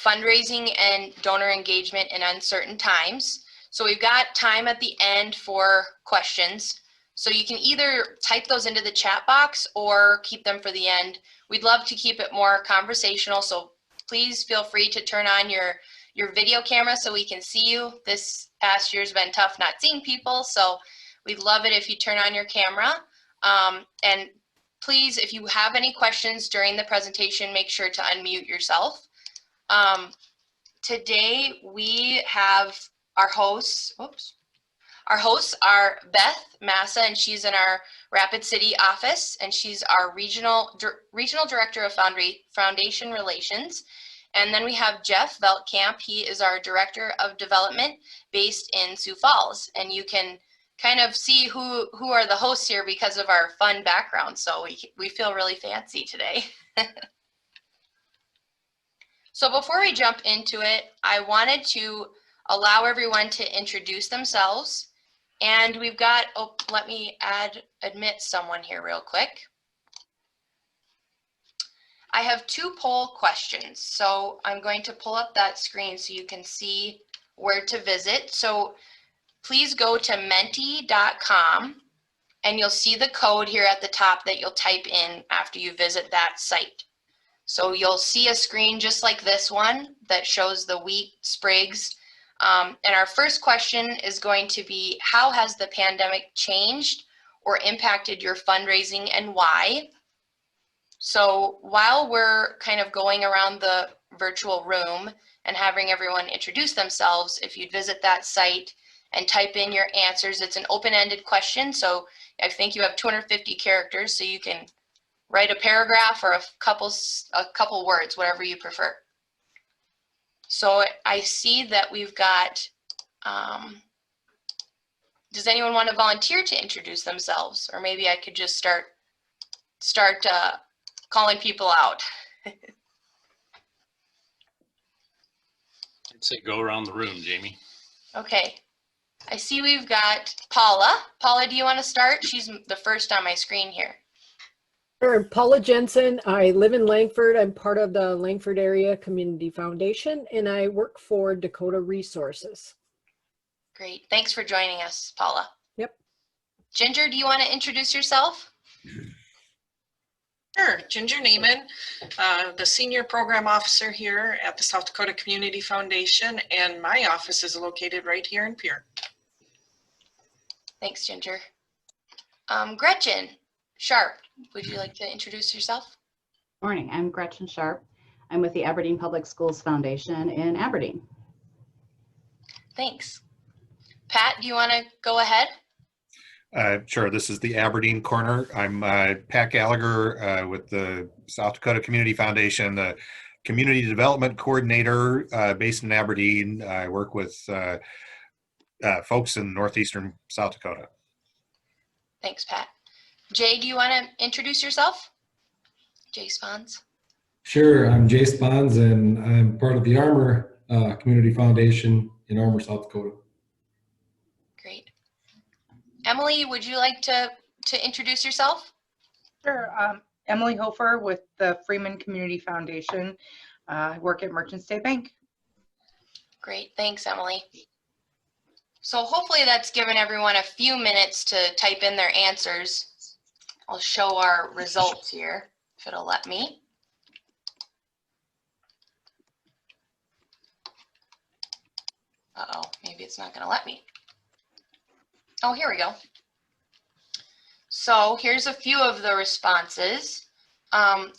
fundraising and donor engagement in uncertain times. So we've got time at the end for questions. So you can either type those into the chat box or keep them for the end. We'd love to keep it more conversational, so please feel free to turn on your video camera so we can see you. This past year's been tough not seeing people, so we'd love it if you turn on your camera. And please, if you have any questions during the presentation, make sure to unmute yourself. Today we have our hosts, Our hosts are Beth, Massa, and she's in our Rapid City office, and she's our regional director of foundation relations. And then we have Jeff Veltkamp. He is our director of development based in Sioux Falls. And you can kind of see who are the hosts here because of our fun background. So we feel really fancy today. So before we jump into it, I wanted to allow everyone to introduce themselves. And we've got, oh, let me admit someone here real quick. I have 2 poll questions. So I'm going to pull up that screen so you can see where to visit. So please go to menti.com and you'll see the code here at the top that you'll type in after you visit that site. So you'll see a screen just like this one that shows the wheat sprigs. And our first question is going to be, how has the pandemic changed or impacted your fundraising and why? So while we're kind of going around the virtual room and having everyone introduce themselves, if you'd visit that site and type in your answers, it's an open-ended question. So I think you have 250 characters, so you can write a paragraph or a couple words, whatever you prefer. So I see that we've got, does anyone want to volunteer to introduce themselves? Or maybe I could just start calling people out. I'd say go around the room, Jamie. Okay. I see we've got Paula. Paula, do you want to start? She's the first on my screen here. Sure. Paula Jensen. I live in Langford. I'm part of the Langford Area Community Foundation, and I work for Dakota Resources. Great. Thanks for joining us, Paula. Yep. Ginger, do you want to introduce yourself? Sure. Ginger Neiman, the Senior Program Officer here at the South Dakota Community Foundation, and my office is located right here in Pierre. Thanks, Ginger. Gretchen Sharp, would you like to introduce yourself? Morning, I'm Gretchen Sharp. I'm with the Aberdeen Public Schools Foundation in Aberdeen. Thanks. Pat, do you want to go ahead? Sure, this is the Aberdeen corner. I'm Pat Gallagher with the South Dakota Community Foundation, the Community Development Coordinator based in Aberdeen. I work with folks in northeastern South Dakota. Thanks, Pat. Jay, do you want to introduce yourself? Jay Spons. Sure, I'm Jay Spons, and I'm part of the Armor Community Foundation in Armor, South Dakota. Great. Emily, would you like to introduce yourself? Sure. Emily Hofer with the Freeman Community Foundation. I work at Merchant State Bank. Great. Thanks, Emily. So hopefully that's given everyone a few minutes to type in their answers. I'll show our results here, if it'll let me. Uh-oh, maybe it's not going to let me. Oh, here we go. So here's a few of the responses.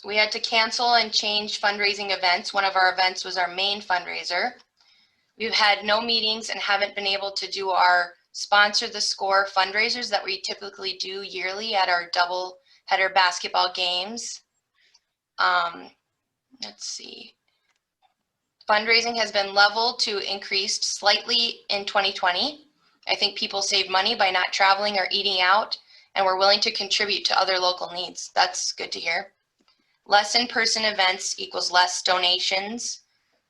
We had to cancel and change fundraising events. One of our events was our main fundraiser. We've had no meetings and haven't been able to do our Sponsor the Score fundraisers that we typically do yearly at our double header basketball games. Let's see. Fundraising has been level to increased slightly in 2020. I think people save money by not traveling or eating out, and we're willing to contribute to other local needs. That's good to hear. Less in-person events equals less donations.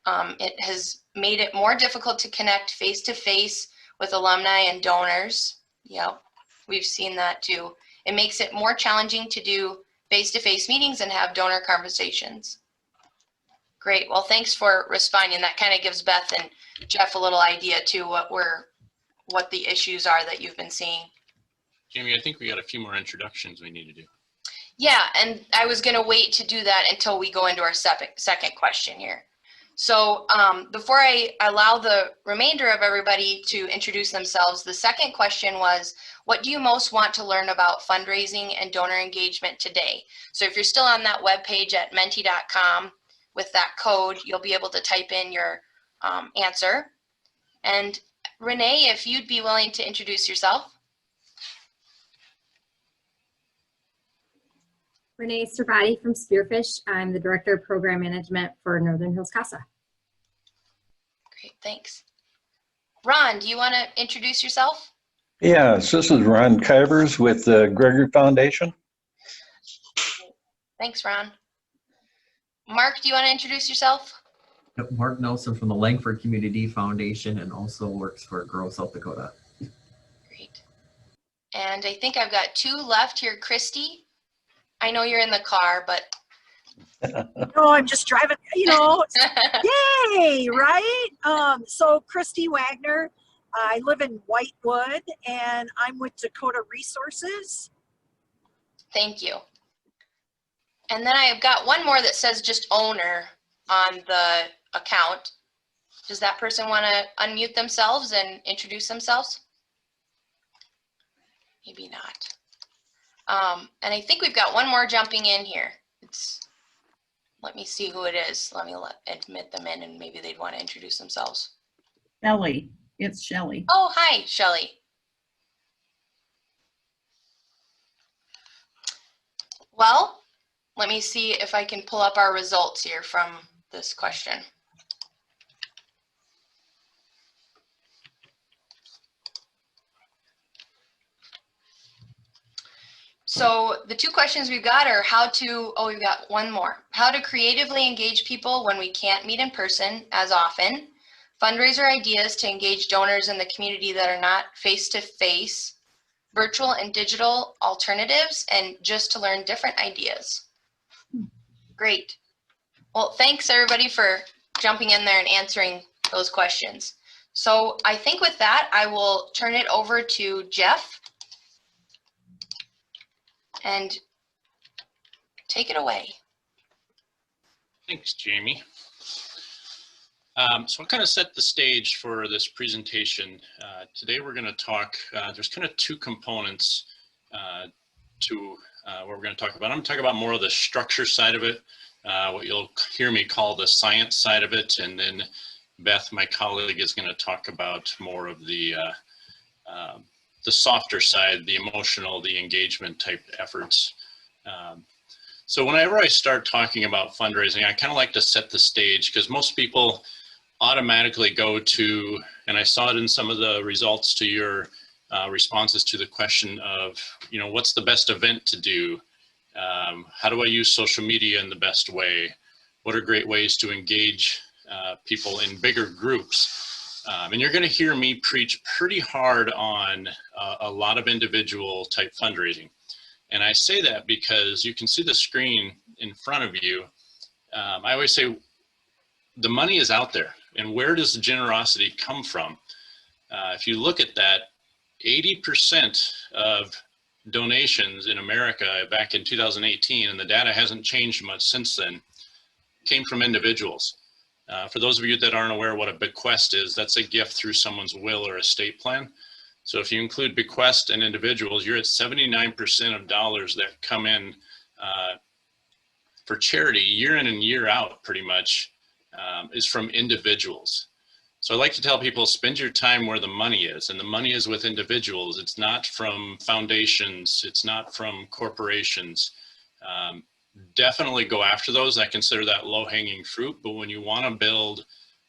It has made it more difficult to connect face-to-face with alumni and donors. Yep, we've seen that too. It makes it more challenging to do face-to-face meetings and have donor conversations. Great. Well, thanks for responding. That kind of gives Beth and Jeff a little idea too what the issues are that you've been seeing. Jamie, I think we got a few more introductions we need to do. Yeah, and I was going to wait to do that until we go into our second question here. So before I allow the remainder of everybody to introduce themselves, the second question was, what do you most want to learn about fundraising and donor engagement today? So if you're still on that webpage at menti.com with that code, you'll be able to type in your answer. And Renee, if you'd be willing to introduce yourself. Renee Servati from Spearfish. I'm the Director of Program Management for Northern Hills CASA. Great, thanks. Ron, do you want to introduce yourself? Yes, this is Ron Kivers with the Gregory Foundation. Thanks, Ron. Mark, do you want to introduce yourself? Yep, Mark Nelson from the Langford Community Foundation and also works for Grow, South Dakota. Great. And I think I've got two left here. Christy, I know you're in the car, but. No, I'm just driving, you know, yay, right? So Christy Wagner, I live in Whitewood and I'm with Dakota Resources. Thank you. And then I've got one more that says just owner on the account. Does that person want to unmute themselves and introduce themselves? Maybe not. And I think we've got one more jumping in here. Let me see who it is. Let me admit them in and maybe they'd want to introduce themselves. Shelly. It's Shelly. Oh, hi, Shelly. Well, let me see if I can pull up our results here from this question. So the two questions we've got are we've got one more. How to creatively engage people when we can't meet in person as often. Fundraiser ideas to engage donors in the community that are not face-to-face. Virtual and digital alternatives, and just to learn different ideas. Great. Well, thanks everybody for jumping in there and answering those questions. So I think with that, I will turn it over to Jeff and take it away. Thanks, Jamie. So I'll kind of set the stage for this presentation. Today we're going to talk, there's kind of two components to what we're going to talk about. I'm going to talk about more of the structure side of it, what you'll hear me call the science side of it, and then Beth, my colleague, is going to talk about more of the softer side, the emotional, the engagement type efforts. So whenever I start talking about fundraising, I kind of like to set the stage because most people automatically go to, and I saw it in some of the results to your responses to the question of, you know, what's the best event to do? How do I use social media in the best way? What are great ways to engage people in bigger groups? And you're going to hear me preach pretty hard on a lot of individual type fundraising. And I say that because you can see the screen in front of you. I always say the money is out there. And where does the generosity come from? If you look at that, 80% of donations in America back in 2018, and the data hasn't changed much since then, came from individuals. For those of you that aren't aware what a bequest is, that's a gift through someone's will or estate plan. So if you include bequest and individuals, you're at 79% of dollars that come in for charity year in and year out pretty much is from individuals. So I like to tell people, spend your time where the money is, and the money is with individuals. It's not from foundations. It's not from corporations. Definitely go after those. I consider that low-hanging fruit, but when you want to build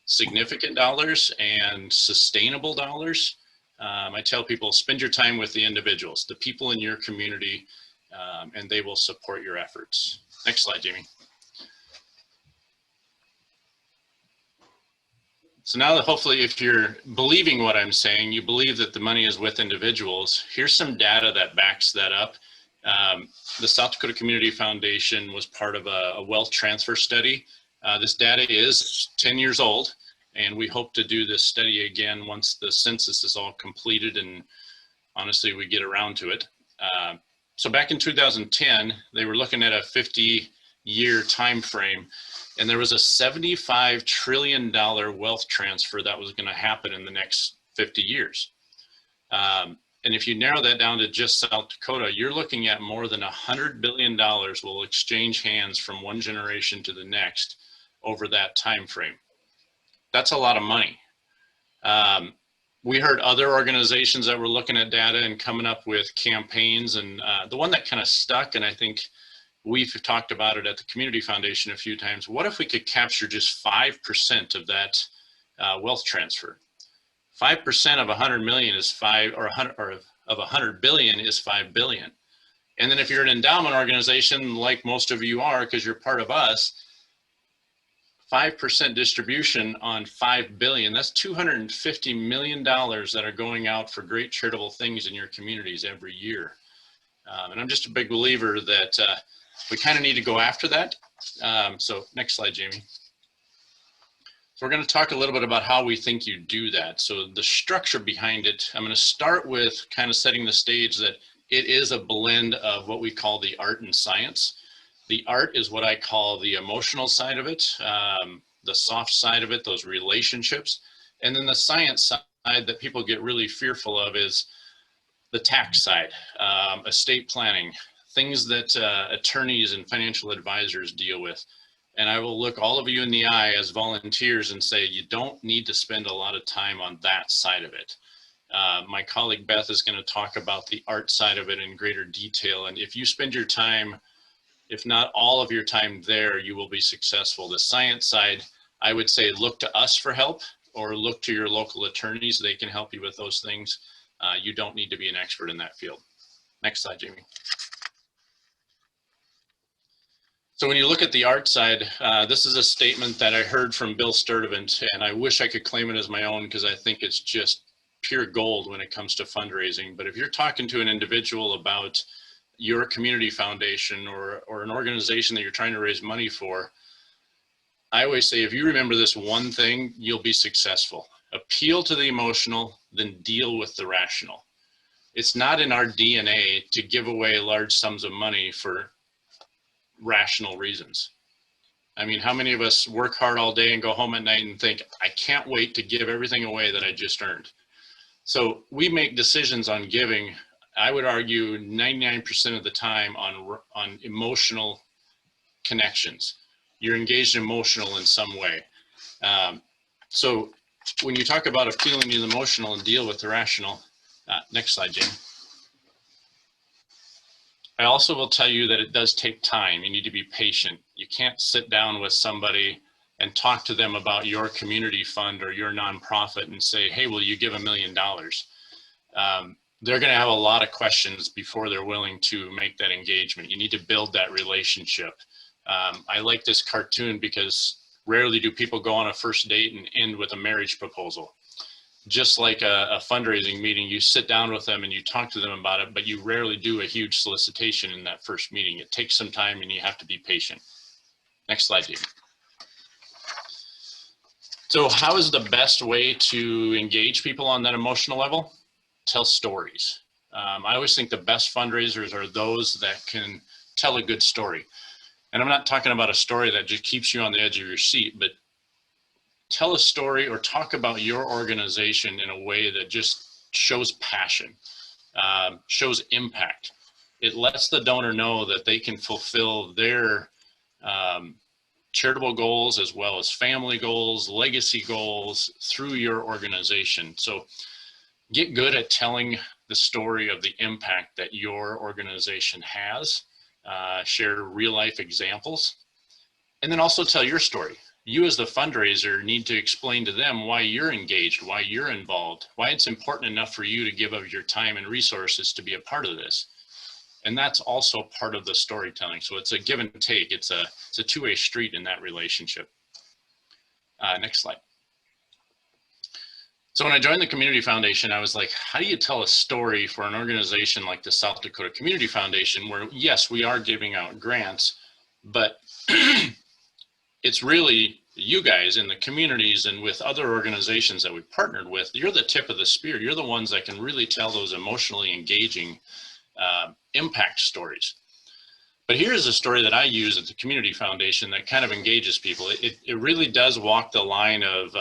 significant dollars and sustainable dollars, I tell people, spend your time with the individuals, the people in your community, and they will support your efforts. Next slide, Jamie. So now that hopefully if you're believing what I'm saying, you believe that the money is with individuals, here's some data that backs that up. The South Dakota Community Foundation was part of a wealth transfer study This data is 10 years old, and we hope to do this study again once the census is all completed and honestly we get around to it. So back in 2010, they were looking at a 50-year time frame, and there was a $75 trillion wealth transfer that was going to happen in the next 50 years. And if you narrow that down to just South Dakota, you're looking at more than $100 billion will exchange hands from one generation to the next over that time frame. That's a lot of money. We heard other organizations that were looking at data and coming up with campaigns, and the one that kind of stuck, and I think we've talked about it at the Community Foundation a few times, what if we could capture just 5% of that wealth transfer? 5% of 100 million is of 100 billion is 5 billion. And then if you're an endowment organization, like most of you are, because you're part of us, 5% distribution on 5 billion, that's $250 million that are going out for great charitable things in your communities every year. And I'm just a big believer that we kind of need to go after that. So next slide, Jamie. So we're going to talk a little bit about how we think you do that. So the structure behind it, I'm going to start with kind of setting the stage that it is a blend of what we call the art and science. The art is what I call the emotional side of it, the soft side of it, those relationships. And then the science side that people get really fearful of is the tax side, estate planning, things that attorneys and financial advisors deal with. And I will look all of you in the eye as volunteers and say, you don't need to spend a lot of time on that side of it. My colleague Beth is going to talk about the art side of it in greater detail. And if you spend your time, if not all of your time there, you will be successful. The science side, I would say look to us for help, or look to your local attorneys. They can help you with those things. You don't need to be an expert in that field. Next slide, Jamie. So when you look at the art side, this is a statement that I heard from Bill Sturdivant, and I wish I could claim it as my own because I think it's just pure gold when it comes to fundraising. But if you're talking to an individual about your community foundation or an organization that you're trying to raise money for, I always say, if you remember this one thing, you'll be successful. Appeal to the emotional, then deal with the rational. It's not in our DNA to give away large sums of money for rational reasons. I mean, how many of us work hard all day and go home at night and think, I can't wait to give everything away that I just earned? So we make decisions on giving, I would argue 99% of the time on emotional connections. You're engaged emotional in some way. So when you talk about appealing to the emotional and deal with the rational, next slide, Jane. I also will tell you that it does take time. You need to be patient. You can't sit down with somebody and talk to them about your community fund or your nonprofit and say, hey, will you give $1 million? They're going to have a lot of questions before they're willing to make that engagement. You need to build that relationship. I like this cartoon because rarely do people go on a first date and end with a marriage proposal. Just like a fundraising meeting, you sit down with them and you talk to them about it, but you rarely do a huge solicitation in that first meeting. It takes some time and you have to be patient. Next slide, David. So how is the best way to engage people on that emotional level? Tell stories. I always think the best fundraisers are those that can tell a good story. And I'm not talking about a story that just keeps you on the edge of your seat, but tell a story or talk about your organization in a way that just shows passion, shows impact. It lets the donor know that they can fulfill their charitable goals as well as family goals, legacy goals through your organization. So get good at telling the story of the impact that your organization has, share real life examples, and then also tell your story. You as the fundraiser need to explain to them why you're engaged, why you're involved, why it's important enough for you to give of your time and resources to be a part of this. And that's also part of the storytelling. So it's a give and take. It's a two-way street in that relationship. Next slide. So when I joined the Community Foundation, I was like, how do you tell a story for an organization like the South Dakota Community Foundation, where yes, we are giving out grants, but it's really you guys in the communities and with other organizations that we've partnered with. You're the tip of the spear. You're the ones that can really tell those emotionally engaging impact stories. But here's a story that I use at the Community Foundation that kind of engages people. It really does walk the line of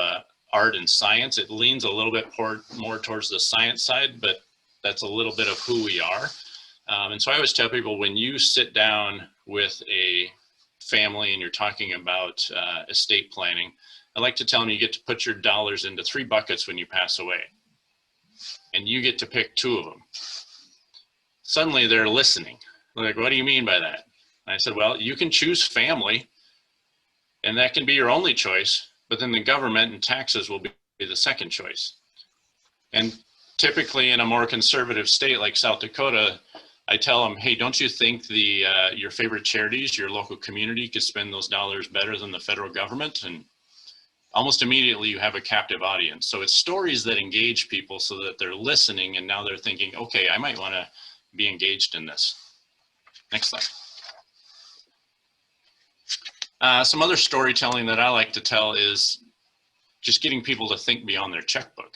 art and science. It leans a little bit more towards the science side, but that's a little bit of who we are. And so I always tell people, when you sit down with a family and you're talking about estate planning, I like to tell them you get to put your dollars into 3 buckets when you pass away. And you get to pick 2 of them. Suddenly they're listening. They're like, what do you mean by that? And I said, well, you can choose family, and that can be your only choice, but then the government and taxes will be the second choice. And typically in a more conservative state like South Dakota, I tell them, hey, don't you think your favorite charities, your local community could spend those dollars better than the federal government? And almost immediately you have a captive audience. So it's stories that engage people so that they're listening, and now they're thinking, okay, I might want to be engaged in this. Next slide. Some other storytelling that I like to tell is just getting people to think beyond their checkbook.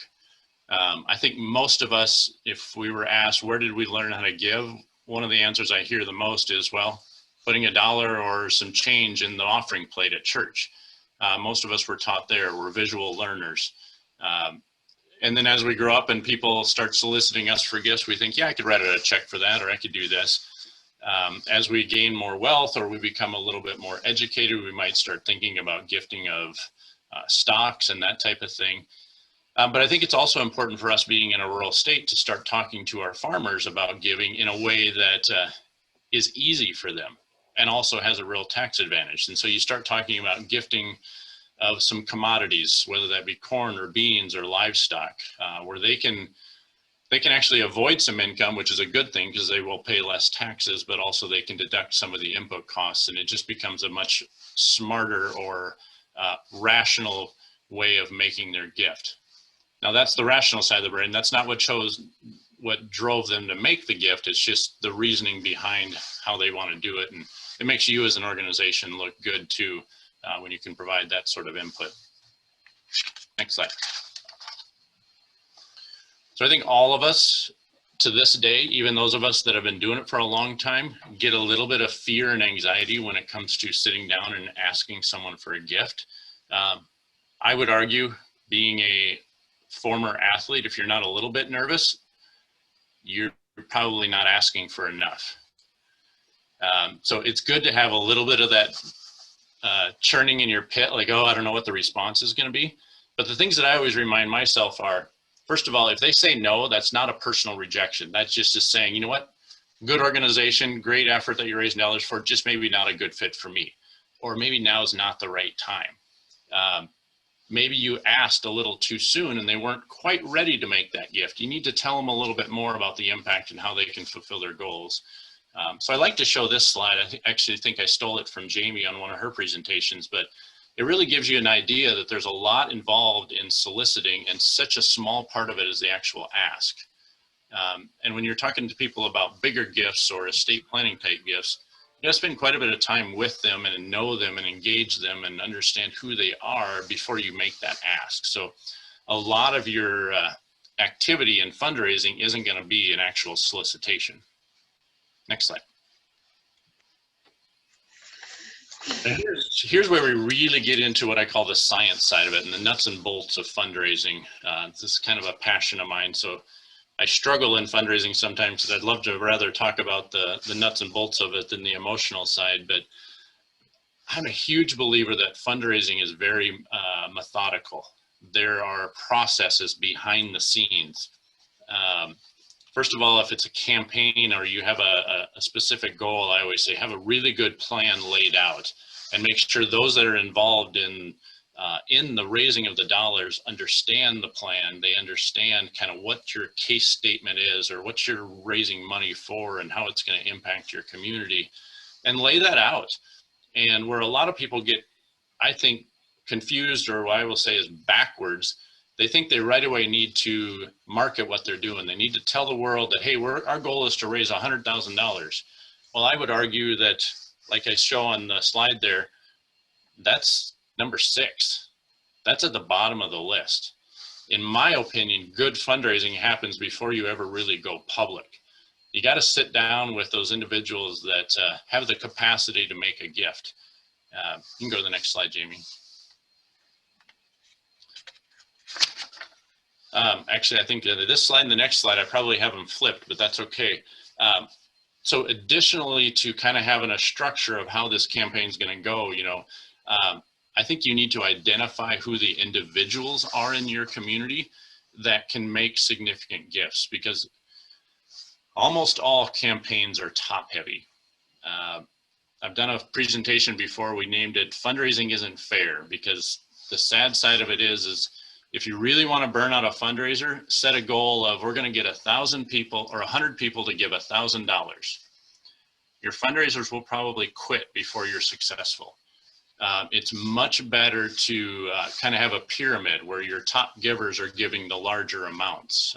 I think most of us, if we were asked, where did we learn how to give? One of the answers I hear the most is, well, putting $1 or some change in the offering plate at church. Most of us were taught there. We're visual learners. And then as we grow up and people start soliciting us for gifts, we think, yeah, I could write out a check for that, or I could do this. As we gain more wealth or we become a little bit more educated, we might start thinking about gifting of stocks and that type of thing. But I think it's also important for us, being in a rural state, to start talking to our farmers about giving in a way that is easy for them and also has a real tax advantage. And so you start talking about gifting of some commodities, whether that be corn or beans or livestock, where they can actually avoid some income, which is a good thing because they will pay less taxes, but also they can deduct some of the input costs, and it just becomes a much smarter or rational way of making their gift. Now that's the rational side of the brain. That's not what drove them to make the gift. It's just the reasoning behind how they want to do it. And it makes you as an organization look good too, when you can provide that sort of input. Next slide. So I think all of us to this day, even those of us that have been doing it for a long time, get a little bit of fear and anxiety when it comes to sitting down and asking someone for a gift. I would argue, being a former athlete, if you're not a little bit nervous, you're probably not asking for enough. So it's good to have a little bit of that churning in your pit, like, oh, I don't know what the response is going to be. But the things that I always remind myself are, first of all, if they say no, that's not a personal rejection. That's just saying, you know what, good organization, great effort that you're raising dollars for, just maybe not a good fit for me. Or maybe now is not the right time. Maybe you asked a little too soon and they weren't quite ready to make that gift. You need to tell them a little bit more about the impact and how they can fulfill their goals. So I like to show this slide. I actually think I stole it from Jamie on one of her presentations, but it really gives you an idea that there's a lot involved in soliciting, and such a small part of it is the actual ask. And when you're talking to people about bigger gifts or estate planning type gifts, you gotta spend quite a bit of time with them and know them and engage them and understand who they are before you make that ask. So a lot of your activity in fundraising isn't gonna be an actual solicitation. Next slide. And here's where we really get into what I call the science side of it and the nuts and bolts of fundraising. This is kind of a passion of mine. So I struggle in fundraising sometimes because I'd love to rather talk about the nuts and bolts of it than the emotional side. But I'm a huge believer that fundraising is very methodical. There are processes behind the scenes. First of all, if it's a campaign or you have a specific goal, I always say have a really good plan laid out and make sure those that are involved in the raising of the dollars understand the plan. They understand kind of what your case statement is or what you're raising money for and how it's going to impact your community, and lay that out. And where a lot of people get, I think, confused, or what I will say is backwards, they think they right away need to market what they're doing. They need to tell the world that, hey, our goal is to raise $100,000. Well, I would argue that, like I show on the slide there, that's number 6. That's at the bottom of the list. In my opinion, good fundraising happens before you ever really go public. You got to sit down with those individuals that have the capacity to make a gift. You can go to the next slide, Jamie. Actually, I think this slide and the next slide, I probably have them flipped, but that's okay. So additionally to kind of having a structure of how this campaign is going to go, I think you need to identify who the individuals are in your community that can make significant gifts, because almost all campaigns are top heavy. I've done a presentation before, we named it Fundraising Isn't Fair, because the sad side of it is if you really want to burn out a fundraiser, set a goal of we're going to get 1,000 people or 100 people to give $1,000. Your fundraisers will probably quit before you're successful. It's much better to kind of have a pyramid where your top givers are giving the larger amounts.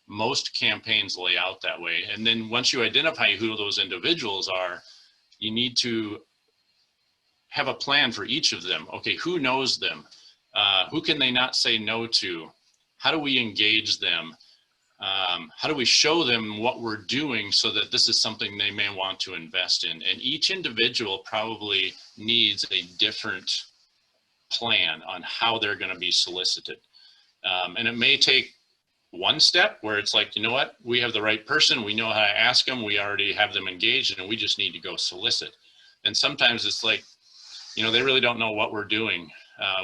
Most campaigns lay out that way. And then once you identify who those individuals are, you need to have a plan for each of them. Okay, who knows them? Who can they not say no to? How do we engage them? How do we show them what we're doing so that this is something they may want to invest in? And each individual probably needs a different plan on how they're going to be solicited. And it may take one step where it's like, you know what, we have the right person, we know how to ask them, we already have them engaged, and we just need to go solicit. And sometimes it's like, they really don't know what we're doing.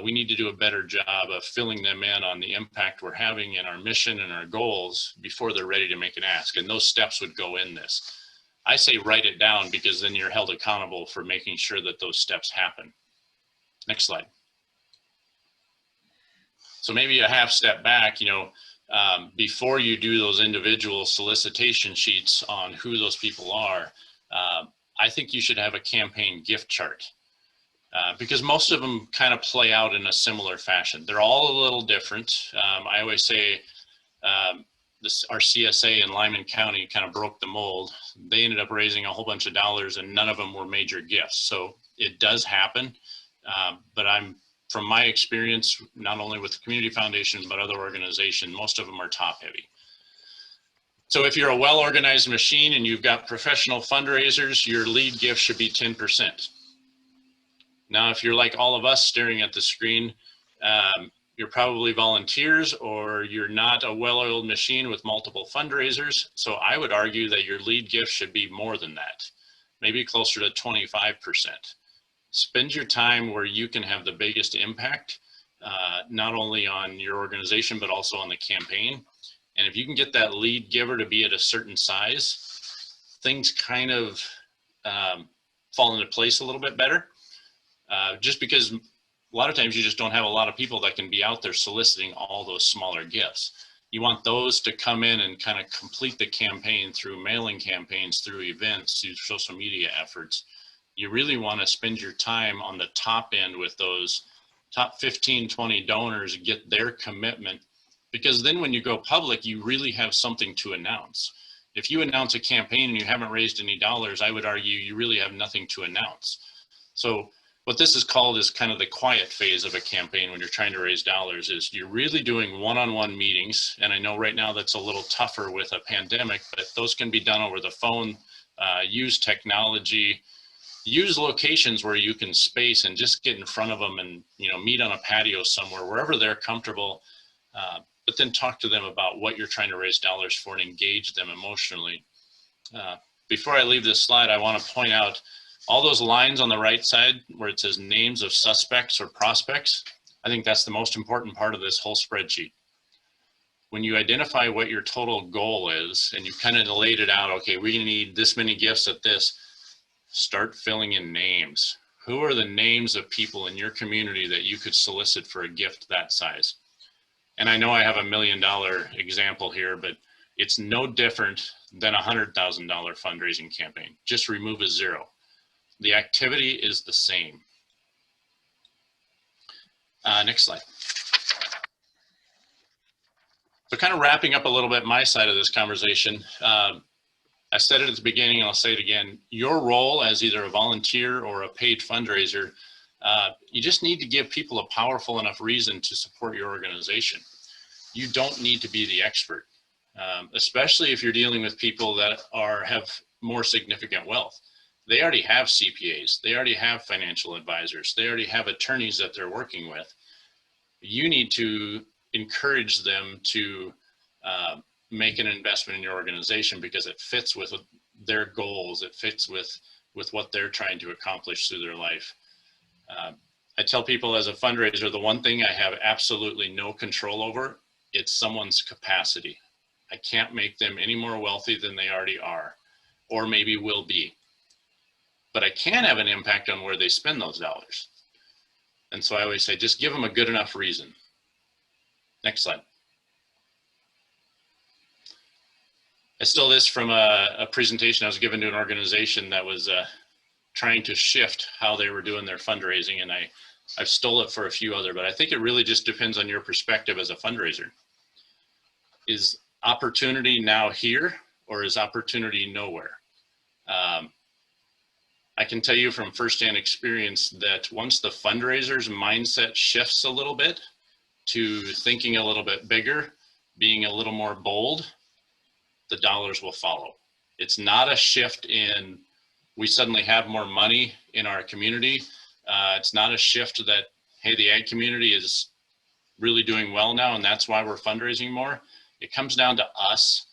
We need to do a better job of filling them in on the impact we're having in our mission and our goals before they're ready to make an ask. And those steps would go in this. I say write it down, because then you're held accountable for making sure that those steps happen. Next slide. So maybe a half step back, before you do those individual solicitation sheets on who those people are, I think you should have a campaign gift chart. Because most of them kind of play out in a similar fashion. They're all a little different. I always say our CSA in Lyman County kind of broke the mold. They ended up raising a whole bunch of dollars and none of them were major gifts. So it does happen. But from my experience, not only with the Community Foundation, but other organizations, most of them are top heavy. So if you're a well-organized machine and you've got professional fundraisers, your lead gift should be 10%. Now, if you're like all of us staring at the screen, you're probably volunteers or you're not a well-oiled machine with multiple fundraisers. So I would argue that your lead gift should be more than that, maybe closer to 25%. Spend your time where you can have the biggest impact, not only on your organization, but also on the campaign. And if you can get that lead giver to be at a certain size, things kind of fall into place a little bit better. Just because a lot of times you just don't have a lot of people that can be out there soliciting all those smaller gifts. You want those to come in and kind of complete the campaign through mailing campaigns, through events, through social media efforts. You really want to spend your time on the top end with those top 15, 20 donors, get their commitment, because then when you go public, you really have something to announce. If you announce a campaign and you haven't raised any dollars, I would argue you really have nothing to announce. So what this is called is kind of the quiet phase of a campaign when you're trying to raise dollars, is you're really doing one-on-one meetings. And I know right now that's a little tougher with a pandemic, but those can be done over the phone. Use technology, use locations where you can space and just get in front of them and meet on a patio somewhere, wherever they're comfortable. But then talk to them about what you're trying to raise dollars for and engage them emotionally. Before I leave this slide, I want to point out all those lines on the right side where it says names of suspects or prospects. I think that's the most important part of this whole spreadsheet. When you identify what your total goal is and you've kind of laid it out, okay, we're gonna need this many gifts at this, start filling in names. Who are the names of people in your community that you could solicit for a gift that size? And I know I have $1 million example here, but it's no different than a $100,000 fundraising campaign. Just remove a zero. The activity is the same. Next slide. So kind of wrapping up a little bit my side of this conversation. I said it at the beginning and I'll say it again. Your role as either a volunteer or a paid fundraiser You just need to give people a powerful enough reason to support your organization. You don't need to be the expert, especially if you're dealing with people that have more significant wealth. They already have CPAs, they already have financial advisors, they already have attorneys that they're working with. You need to encourage them to make an investment in your organization because it fits with their goals, it fits with what they're trying to accomplish through their life. I tell people as a fundraiser, the one thing I have absolutely no control over, it's someone's capacity. I can't make them any more wealthy than they already are, or maybe will be. But I can have an impact on where they spend those dollars. And so I always say, just give them a good enough reason. Next slide. I stole this from a presentation I was given to an organization that was trying to shift how they were doing their fundraising. And I've stole it for a few other, but I think it really just depends on your perspective as a fundraiser. Is opportunity now here, or is opportunity nowhere? I can tell you from firsthand experience that once the fundraiser's mindset shifts a little bit to thinking a little bit bigger, being a little more bold, the dollars will follow. It's not a shift in we suddenly have more money in our community. It's not a shift that, hey, the ag community is really doing well now and that's why we're fundraising more. It comes down to us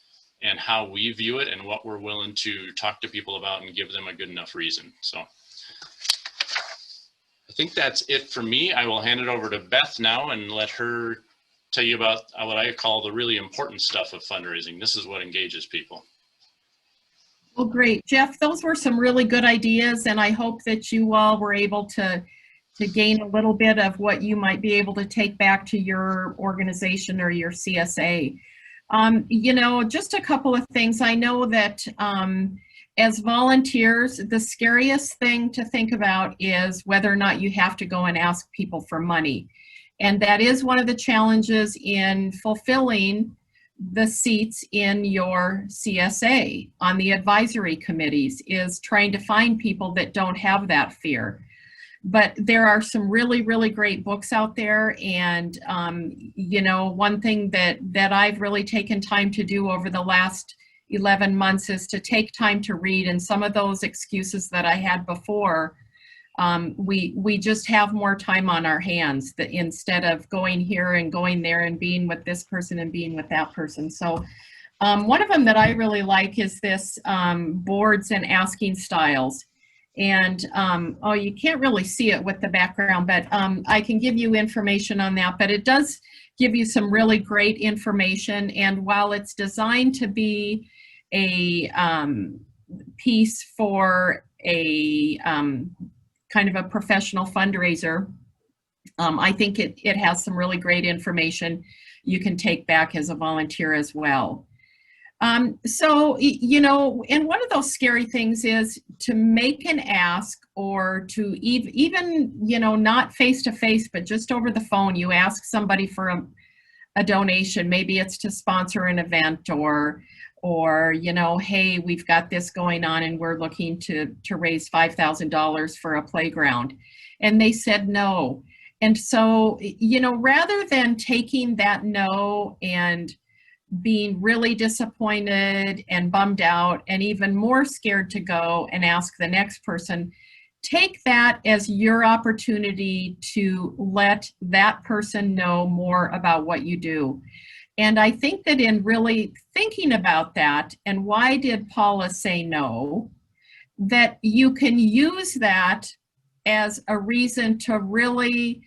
and how we view it and what we're willing to talk to people about and give them a good enough reason. So I think that's it for me. I will hand it over to Beth now and let her tell you about what I call the really important stuff of fundraising. This is what engages people. Well, great. Jeff, those were some really good ideas, and I hope that you all were able to gain a little bit of what you might be able to take back to your organization or your CSA. You know, just a couple of things. I know that as volunteers, the scariest thing to think about is whether or not you have to go and ask people for money. And that is one of the challenges in fulfilling the seats in your CSA on the advisory committees, is trying to find people that don't have that fear. But there are some really, really great books out there. And, you know, one thing that I've really taken time to do over the last 11 months is to take time to read. And some of those excuses that I had before, we just have more time on our hands that instead of going here and going there and being with this person and being with that person. So one of them that I really like is this boards and asking styles. And oh, you can't really see it with the background, but I can give you information on that. But it does give you some really great information. And while it's designed to be a piece for a kind of a professional fundraiser, I think it has some really great information you can take back as a volunteer as well. So, you know, and one of those scary things is to make an ask, or to even, you know, not face to face, but just over the phone, you ask somebody for a donation. Maybe it's to sponsor an event, or, you know, hey, we've got this going on and we're looking to raise $5,000 for a playground. And they said no. And so, you know, rather than taking that no and being really disappointed and bummed out and even more scared to go and ask the next person, take that as your opportunity to let that person know more about what you do. And I think that in really thinking about that, and why did Paula say no, that you can use that as a reason to really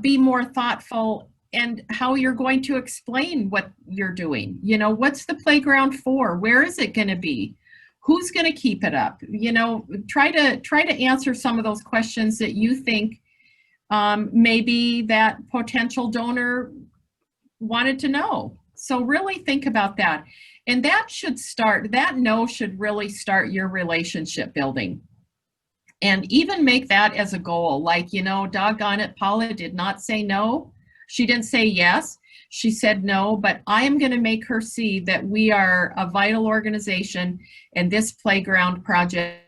be more thoughtful and how you're going to explain what you're doing. You know, what's the playground for? Where is it going to be? Who's going to keep it up? You know, try to answer some of those questions that you think maybe that potential donor wanted to know. So really think about that. And that no should really start your relationship building. And even make that as a goal. Like, you know, doggone it, Paula did not say no. She didn't say yes. She said no, but I am going to make her see that we are a vital organization, and this playground project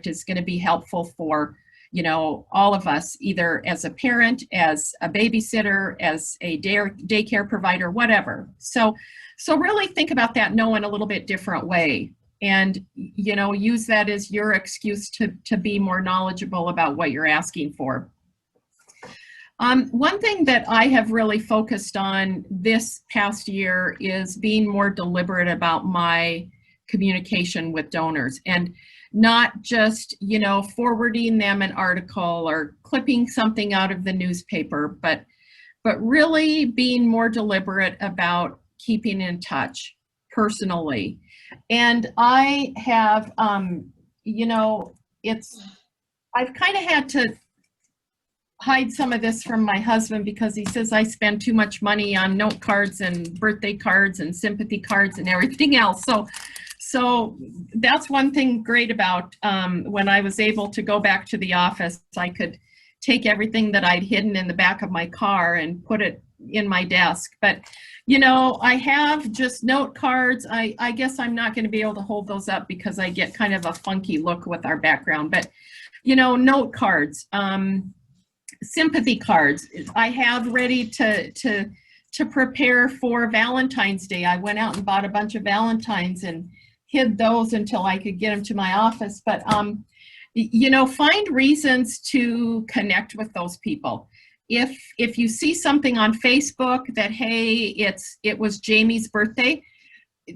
is going to be helpful for you know, all of us, either as a parent, as a babysitter, as a daycare provider, whatever. So really think about that no in a little bit different way. And, you know, use that as your excuse to be more knowledgeable about what you're asking for. One thing that I have really focused on this past year is being more deliberate about my communication with donors, and not just, you know, forwarding them an article or clipping something out of the newspaper, but really being more deliberate about keeping in touch personally. And I have, you know, I've kind of had to hide some of this from my husband because he says I spend too much money on note cards and birthday cards and sympathy cards and everything else. So that's one thing great about when I was able to go back to the office, I could take everything that I'd hidden in the back of my car and put it in my desk. But, you know, I have just note cards. I guess I'm not going to be able to hold those up because I get kind of a funky look with our background. But, you know, note cards, sympathy cards, I have ready to prepare for Valentine's Day. I went out and bought a bunch of Valentines and hid those until I could get them to my office. But, you know, find reasons to connect with those people. If you see something on Facebook that, hey, it was Jamie's birthday,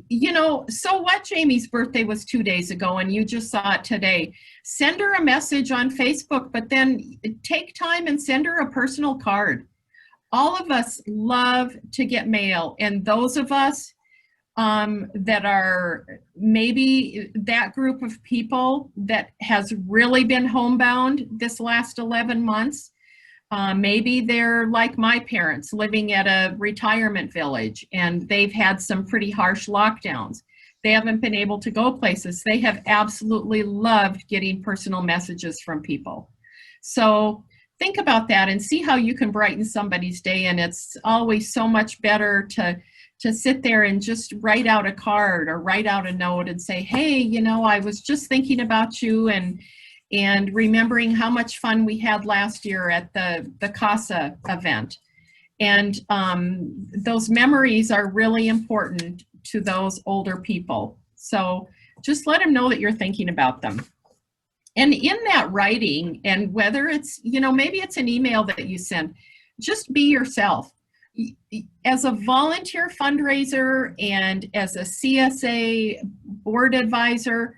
you know, so what, Jamie's birthday was 2 days ago and you just saw it today. Send her a message on Facebook, but then take time and send her a personal card. All of us love to get mail, and those of us that are maybe that group of people that has really been homebound this last 11 months, maybe they're like my parents living at a retirement village and they've had some pretty harsh lockdowns. They haven't been able to go places. They have absolutely loved getting personal messages from people. So think about that and see how you can brighten somebody's day. And it's always so much better to sit there and just write out a card or write out a note and say, hey, you know, I was just thinking about you and remembering how much fun we had last year at the CASA event. And those memories are really important to those older people. So just let them know that you're thinking about them. And in that writing, and whether it's, you know, maybe it's an email that you send, just be yourself. As a volunteer fundraiser and as a CSA board advisor,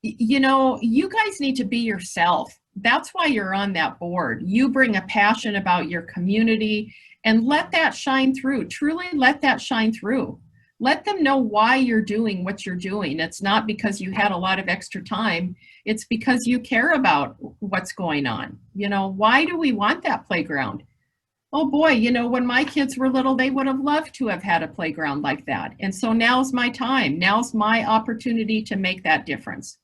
you know, you guys need to be yourself. That's why you're on that board. You bring a passion about your community and let that shine through. Truly let that shine through. Let them know why you're doing what you're doing. It's not because you had a lot of extra time. It's because you care about what's going on. You know, why do we want that playground? Oh boy, you know, when my kids were little, they would have loved to have had a playground like that. And so now's my time. Now's my opportunity to make that difference.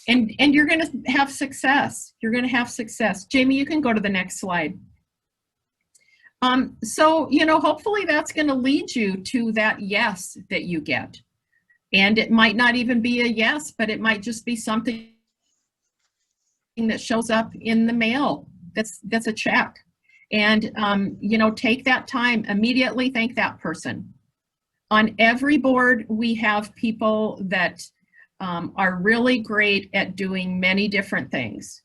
And you're going to have success. You're going to have success. Jamie, you can go to the next slide. So, you know, hopefully that's going to lead you to that yes that you get. And it might not even be a yes, but it might just be something that shows up in the mail that's a check. And, you know, take that time, immediately thank that person. On every board, we have people that are really great at doing many different things.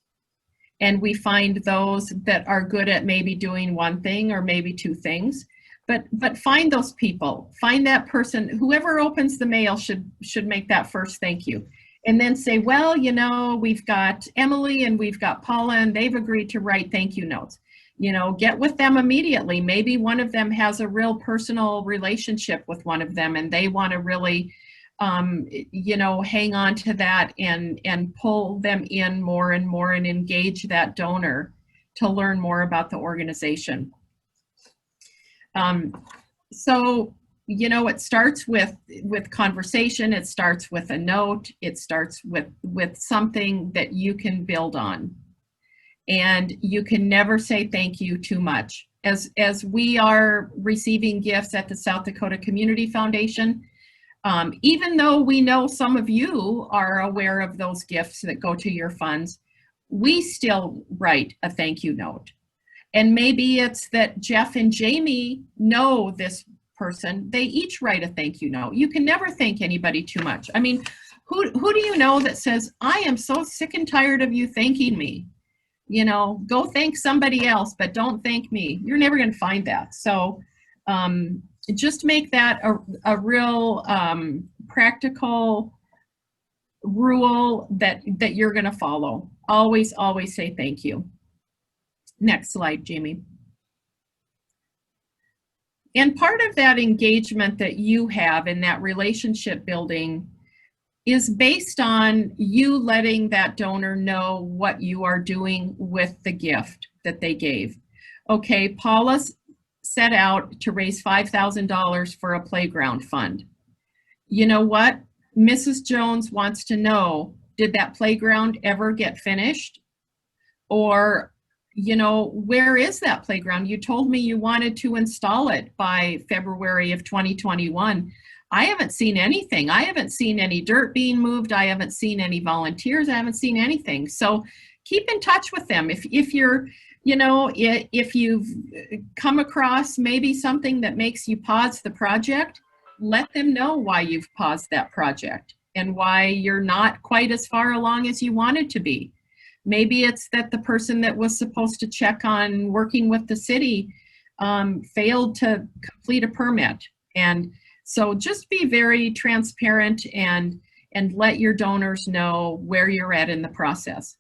And we find those that are good at maybe doing one thing or maybe two things. But find those people, find that person, whoever opens the mail should make that first thank you. And then say, well, you know, we've got Emily and we've got Paula and they've agreed to write thank you notes. You know, get with them immediately. Maybe one of them has a real personal relationship with one of them and they want to really, you know, hang on to that and pull them in more and more and engage that donor to learn more about the organization. So, you know, it starts with conversation, it starts with a note, it starts with something that you can build on. And you can never say thank you too much. As we are receiving gifts at the South Dakota Community Foundation, even though we know some of you are aware of those gifts that go to your funds, we still write a thank you note. And maybe it's that Jeff and Jamie know this person. They each write a thank you note. You can never thank anybody too much. I mean, who do you know that says, I am so sick and tired of you thanking me? You know, go thank somebody else, but don't thank me. You're never going to find that. So just make that a real practical rule that you're going to follow. Always, always say thank you. Next slide, Jamie. And part of that engagement that you have in that relationship building is based on you letting that donor know what you are doing with the gift that they gave. Okay, Paula set out to raise $5,000 for a playground fund. You know what? Mrs. Jones wants to know, did that playground ever get finished? Or, you know, where is that playground? You told me you wanted to install it by February of 2021. I haven't seen anything. I haven't seen any dirt being moved. I haven't seen any volunteers. I haven't seen anything. So keep in touch with them. If you're, you know, if you've come across maybe something that makes you pause the project, let them know why you've paused that project and why you're not quite as far along as you wanted to be. Maybe it's that the person that was supposed to check on working with the city failed to complete a permit. And so just be very transparent and let your donors know where you're at in the process.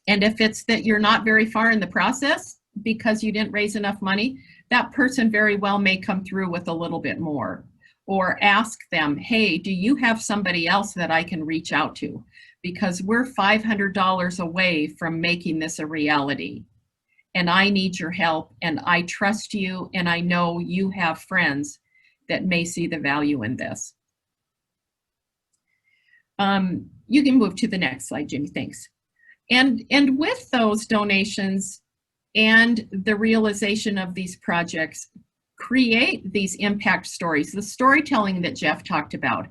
And if it's that you're not very far in the process because you didn't raise enough money, that person very well may come through with a little bit more. Or ask them, hey, do you have somebody else that I can reach out to? Because we're $500 away from making this a reality. And I need your help, and I trust you, and I know you have friends that may see the value in this. You can move to the next slide, Jimmy, thanks. And with those donations and the realization of these projects, create these impact stories, the storytelling that Jeff talked about.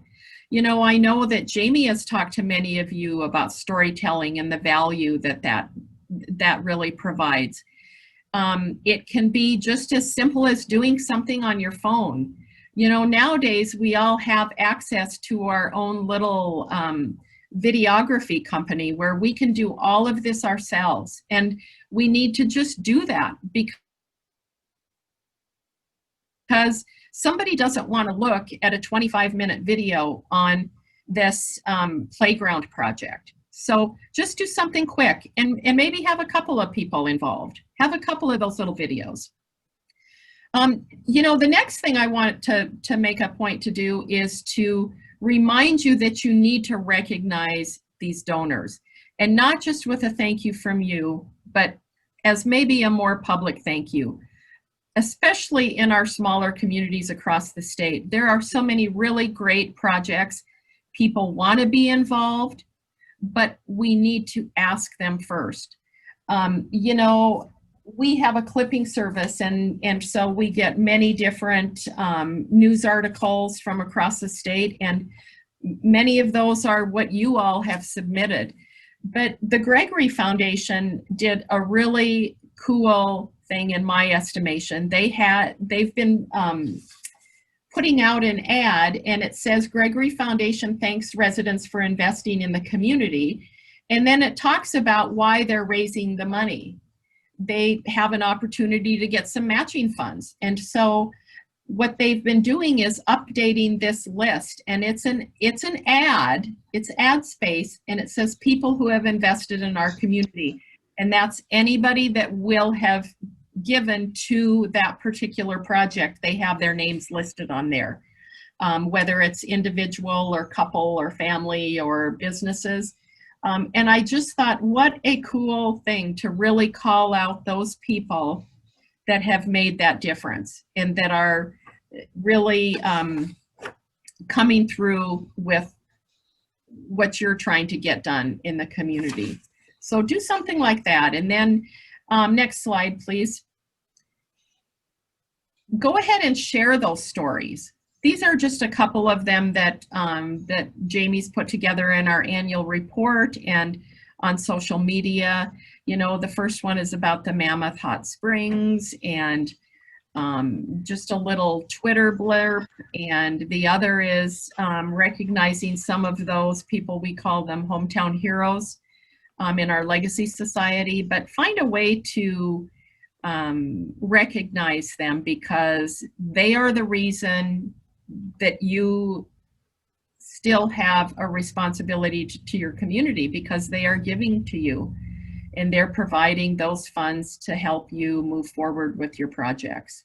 You know, I know that Jamie has talked to many of you about storytelling and the value that really provides. It can be just as simple as doing something on your phone. You know, nowadays we all have access to our own little videography company where we can do all of this ourselves. And we need to just do that because somebody doesn't want to look at a 25-minute video on this playground project. So just do something quick and maybe have a couple of people involved. Have a couple of those little videos. You know, the next thing I want to make a point to do is to remind you that you need to recognize these donors, and not just with a thank you from you, but as maybe a more public thank you. Especially in our smaller communities across the state. There are so many really great projects. People want to be involved, but we need to ask them first. You know, we have a clipping service, and so we get many different news articles from across the state, and many of those are what you all have submitted. But the Gregory Foundation did a really cool thing in my estimation. They've been putting out an ad, and it says Gregory Foundation thanks residents for investing in the community. And then it talks about why they're raising the money. They have an opportunity to get some matching funds. And so what they've been doing is updating this list, and it's an ad, it's ad space, and it says people who have invested in our community. And that's anybody that will have given to that particular project. They have their names listed on there, whether it's individual or couple or family or businesses. And I just thought, what a cool thing to really call out those people that have made that difference and that are really coming through with what you're trying to get done in the community. So do something like that. And then next slide, please. Go ahead and share those stories. These are just a couple of them that that Jamie's put together in our annual report, and on social media. You know, the first one is about the Mammoth Hot Springs and just a little Twitter blurb. And the other is recognizing some of those people, we call them hometown heroes in our Legacy Society, but find a way to recognize them, because they are the reason that you still have a responsibility to your community, because they are giving to you and they're providing those funds to help you move forward with your projects.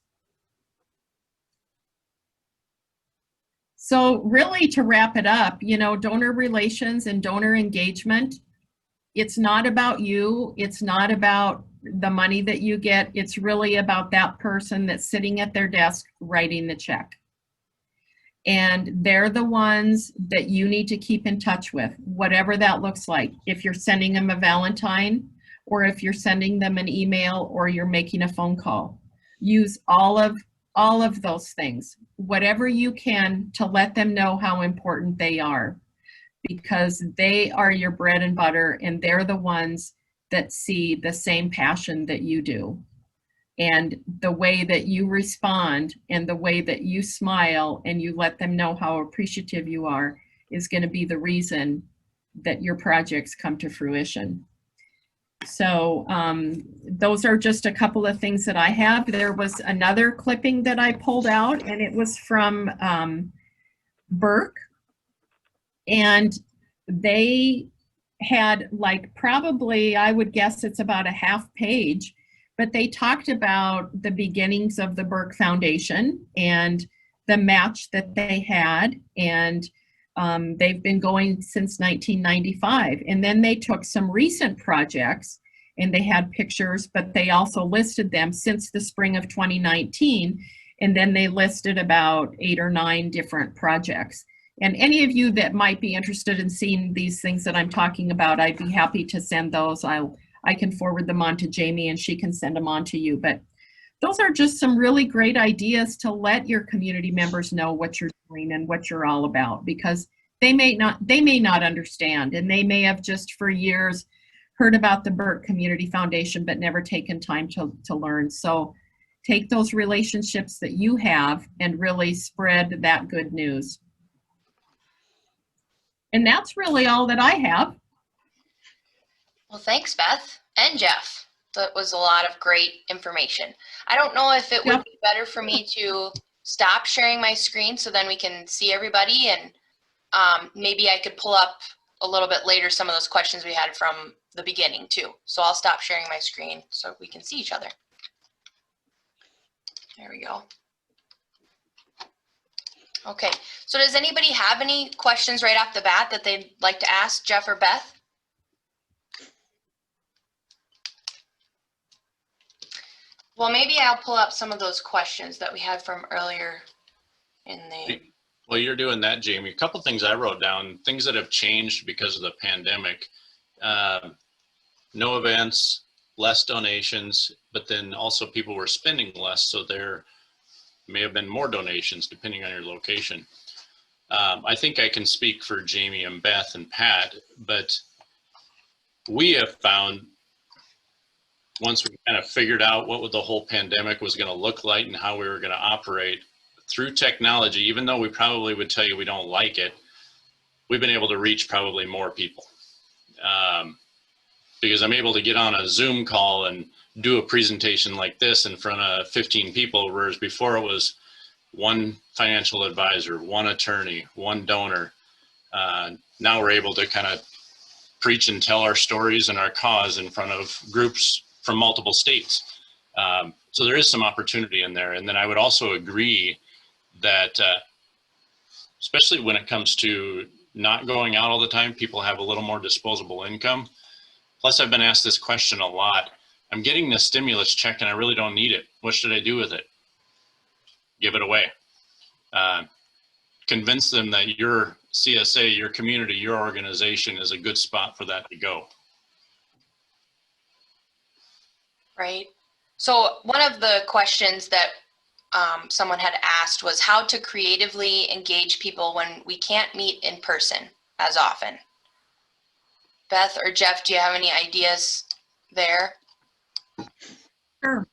So really, to wrap it up, you know, donor relations and donor engagement, it's not about you. It's not about the money that you get. It's really about that person that's sitting at their desk writing the check. And they're the ones that you need to keep in touch with, whatever that looks like. If you're sending them a Valentine, or if you're sending them an email, or you're making a phone call, use all of those things, whatever you can, to let them know how important they are, because they are your bread and butter, and they're the ones that see the same passion that you do. And the way that you respond and the way that you smile and you let them know how appreciative you are is going to be the reason that your projects come to fruition. So those are just a couple of things that I have. There was another clipping that I pulled out, and it was from Burke. And they had, like, probably, I would guess it's about a half page, but they talked about the beginnings of the Burke Foundation and the match that they had. And they've been going since 1995. And then they took some recent projects and they had pictures, but they also listed them since the spring of 2019. And then they listed about 8 or 9 different projects. And any of you that might be interested in seeing these things that I'm talking about, I'd be happy to send those. I can forward them on to Jamie and she can send them on to you. But those are just some really great ideas to let your community members know what you're doing and what you're all about, because they may not understand, and they may have just for years heard about the Burke Community Foundation but never taken time to learn. So take those relationships that you have and really spread that good news. And that's really all that I have. Well, thanks, Beth and Jeff. That was a lot of great information. I don't know if it would be better for me to stop sharing my screen so then we can see everybody, and maybe I could pull up a little bit later some of those questions we had from the beginning too. So I'll stop sharing my screen so we can see each other. There we go. Okay, so does anybody have any questions right off the bat that they'd like to ask Jeff or Beth? Well, maybe I'll pull up some of those questions that we had from earlier in the... Well, you're doing that, Jamie. A couple things I wrote down, things that have changed because of the pandemic. No events, less donations, but then also people were spending less, so there may have been more donations depending on your location. I think I can speak for Jamie and Beth and Pat, but we have found, once we kind of figured out what the whole pandemic was going to look like and how we were going to operate through technology, even though we probably would tell you we don't like it, we've been able to reach probably more people. Because I'm able to get on a Zoom call and do a presentation like this in front of 15 people, whereas before it was one financial advisor, one attorney, one donor. Now we're able to kind of preach and tell our stories and our cause in front of groups from multiple states. So there is some opportunity in there. And then I would also agree that, especially when it comes to not going out all the time, people have a little more disposable income. Plus, I've been asked this question a lot. I'm getting this stimulus check and I really don't need it. What should I do with it? Give it away. Convince them that your CSA, your community, your organization is a good spot for that to go. Right. So one of the questions that someone had asked was how to creatively engage people when we can't meet in person as often. Beth or Jeff, do you have any ideas there? Sure.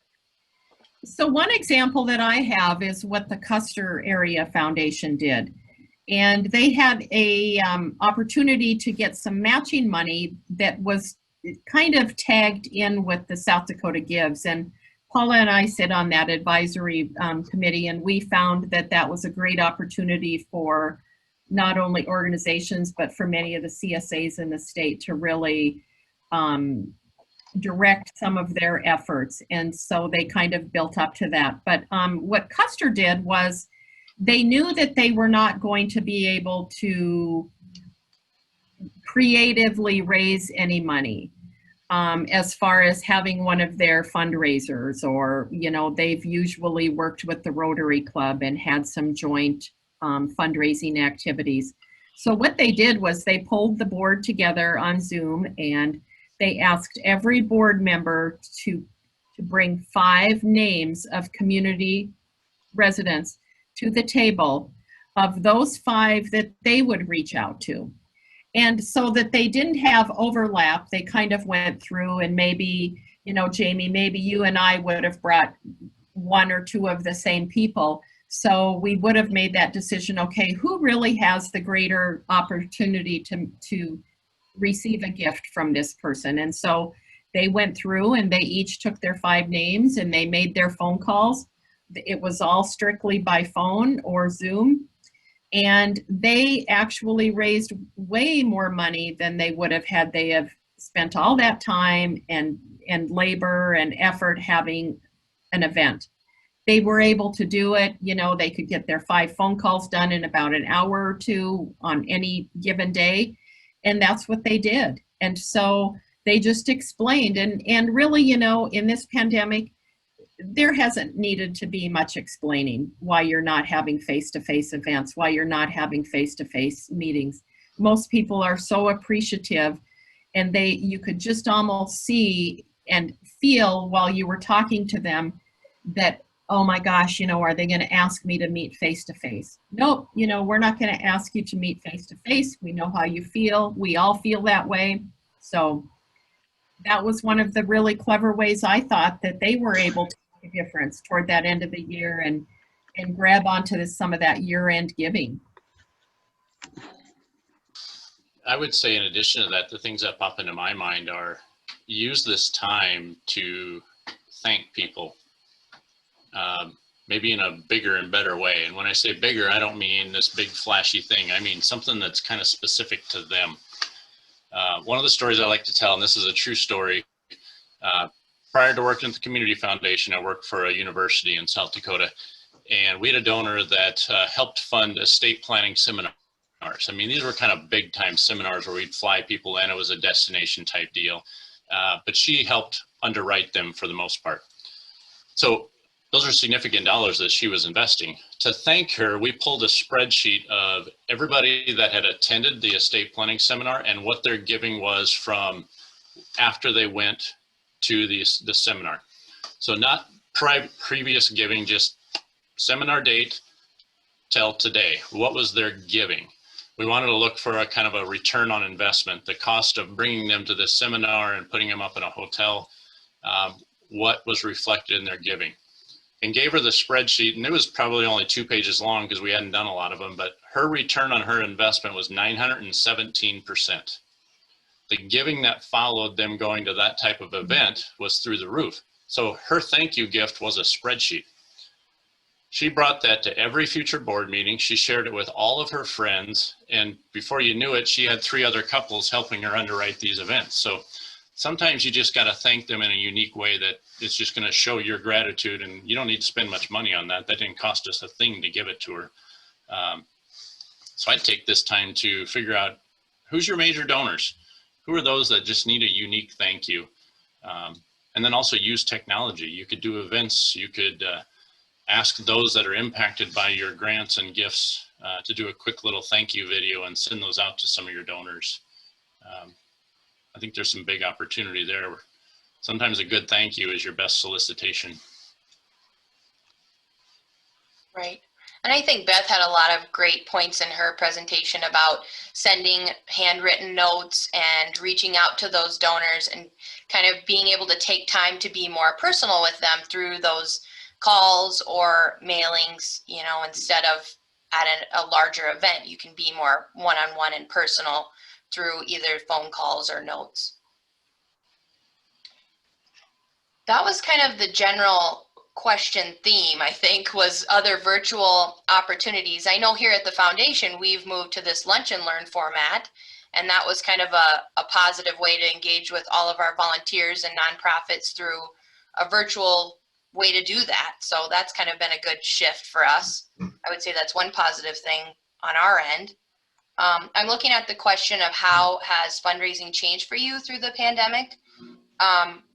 So one example that I have is what the Custer Area Foundation did. And they had a opportunity to get some matching money that was kind of tagged in with the South Dakota Gives. And Paula and I sit on that advisory committee, and we found that that was a great opportunity for not only organizations, but for many of the CSAs in the state to really direct some of their efforts. And so they kind of built up to that. But what Custer did was they knew that they were not going to be able to creatively raise any money as far as having one of their fundraisers, or, you know, they've usually worked with the Rotary Club and had some joint fundraising activities. So what they did was they pulled the board together on Zoom, and they asked every board member to bring 5 names of community residents to the table, of those 5 that they would reach out to. And so that they didn't have overlap, they kind of went through, and maybe, you know, Jamie, maybe you and I would have brought 1 or 2 of the same people. So we would have made that decision, okay, who really has the greater opportunity to receive a gift from this person? And so they went through and they each took their 5 names and they made their phone calls. It was all strictly by phone or Zoom. And they actually raised way more money than they would have had they have spent all that time and labor and effort having an event. They were able to do it, you know, they could get their 5 phone calls done in about an hour or 2 on any given day. And that's what they did. And so they just explained, and really, you know, in this pandemic, there hasn't needed to be much explaining why you're not having face-to-face events, why you're not having face-to-face meetings. Most people are so appreciative, and you could just almost see and feel while you were talking to them that, oh my gosh, you know, are they going to ask me to meet face-to-face? Nope, you know, we're not going to ask you to meet face-to-face. We know how you feel. We all feel that way. So that was one of the really clever ways I thought that they were able to make a difference toward that end of the year and grab onto some of that year-end giving. I would say in addition to that, the things that pop into my mind are use this time to thank people, maybe in a bigger and better way. And when I say bigger, I don't mean this big flashy thing. I mean something that's kind of specific to them. One of the stories I like to tell, and this is a true story, prior to working at the Community Foundation, I worked for a university in South Dakota, and we had a donor that helped fund estate planning seminars. I mean, these were kind of big time seminars where we'd fly people in. It was a destination type deal, but she helped underwrite them for the most part. So those are significant dollars that she was investing. To thank her, we pulled a spreadsheet of everybody that had attended the estate planning seminar and what their giving was from after they went to the seminar. So not previous giving, just seminar date till today. What was their giving? We wanted to look for a kind of a return on investment, the cost of bringing them to this seminar and putting them up in a hotel, what was reflected in their giving. And gave her the spreadsheet, and it was probably only 2 pages long because we hadn't done a lot of them, but her return on her investment was 917%. The giving that followed them going to that type of event was through the roof. So her thank you gift was a spreadsheet. She brought that to every future board meeting. She shared it with all of her friends, and before you knew it, she had 3 other couples helping her underwrite these events. So sometimes you just got to thank them in a unique way that it's just going to show your gratitude, and you don't need to spend much money on that. That didn't cost us a thing to give it to her. So I'd take this time to figure out who's your major donors, who are those that just need a unique thank you, and then also use technology. You could do events. You could ask those that are impacted by your grants and gifts to do a quick little thank you video and send those out to some of your donors. I think there's some big opportunity there. Sometimes a good thank you is your best solicitation. Right. And I think Beth had a lot of great points in her presentation about sending handwritten notes and reaching out to those donors and kind of being able to take time to be more personal with them through those calls or mailings, you know, instead of at a larger event, you can be more one-on-one and personal through either phone calls or notes. That was kind of the general question theme, I think, was other virtual opportunities. I know here at the foundation, we've moved to this lunch and learn format, and that was kind of a positive way to engage with all of our volunteers and nonprofits through a virtual way to do that. So that's kind of been a good shift for us. I would say that's one positive thing on our end. I'm looking at the question of how has fundraising changed for you through the pandemic?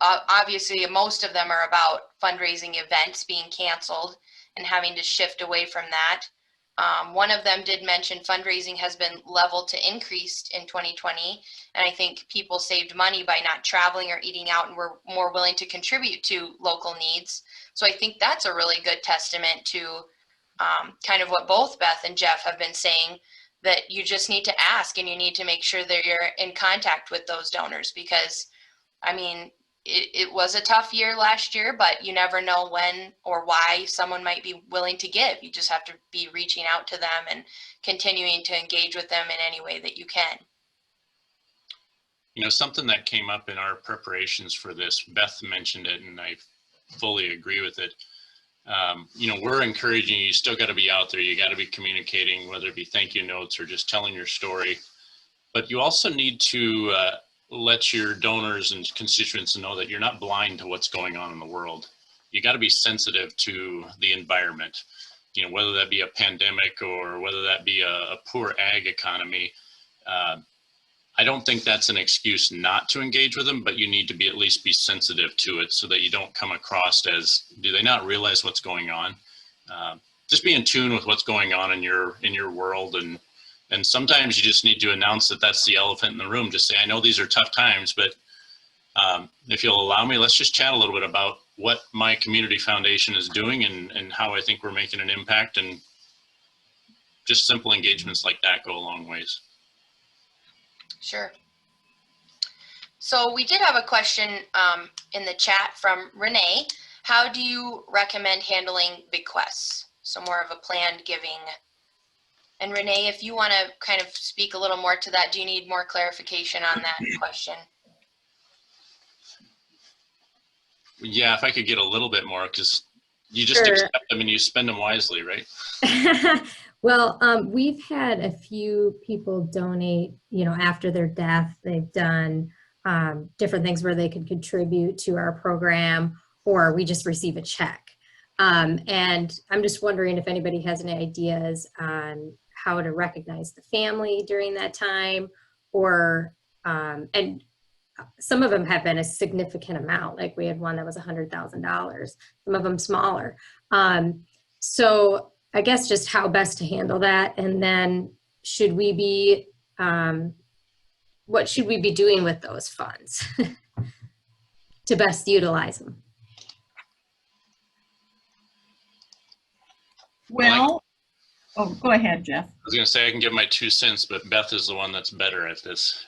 Obviously, most of them are about fundraising events being canceled and having to shift away from that. One of them did mention fundraising has been leveled to increased in 2020. And I think people saved money by not traveling or eating out and were more willing to contribute to local needs. So I think that's a really good testament to kind of what both Beth and Jeff have been saying, that you just need to ask and you need to make sure that you're in contact with those donors, because I mean, it was a tough year last year, but you never know when or why someone might be willing to give. You just have to be reaching out to them and continuing to engage with them in any way that you can. You know, something that came up in our preparations for this, Beth mentioned it, and I fully agree with it. You know, we're encouraging you, still got to be out there. You got to be communicating, whether it be thank you notes or just telling your story. But you also need to let your donors and constituents know that you're not blind to what's going on in the world. You got to be sensitive to the environment, you know, whether that be a pandemic or whether that be a poor ag economy. I don't think that's an excuse not to engage with them, but you need to be at least be sensitive to it so that you don't come across as, do they not realize what's going on? Just be in tune with what's going on in your world. And sometimes you just need to announce that that's the elephant in the room. Just say, I know these are tough times, but if you'll allow me, let's just chat a little bit about what my community foundation is doing and how I think we're making an impact. And just simple engagements like that go a long ways. Sure. So we did have a question in the chat from Renee. How do you recommend handling bequests? So more of a planned giving. And Renee, if you want to kind of speak a little more to that, do you need more clarification on that question? Yeah, if I could get a little bit more, because you just accept them and you spend them wisely, right? Well, we've had a few people donate, you know, after their death. They've done different things where they could contribute to our program, or we just receive a check. And I'm just wondering if anybody has any ideas on how to recognize the family during that time, or, and some of them have been a significant amount. Like we had one that was $100,000, some of them smaller. So I guess just how best to handle that. And then should we be, what should we be doing with those funds to best utilize them? Well, oh, go ahead, Jeff. I was going to say I can give my 2 cents, but Beth is the one that's better at this.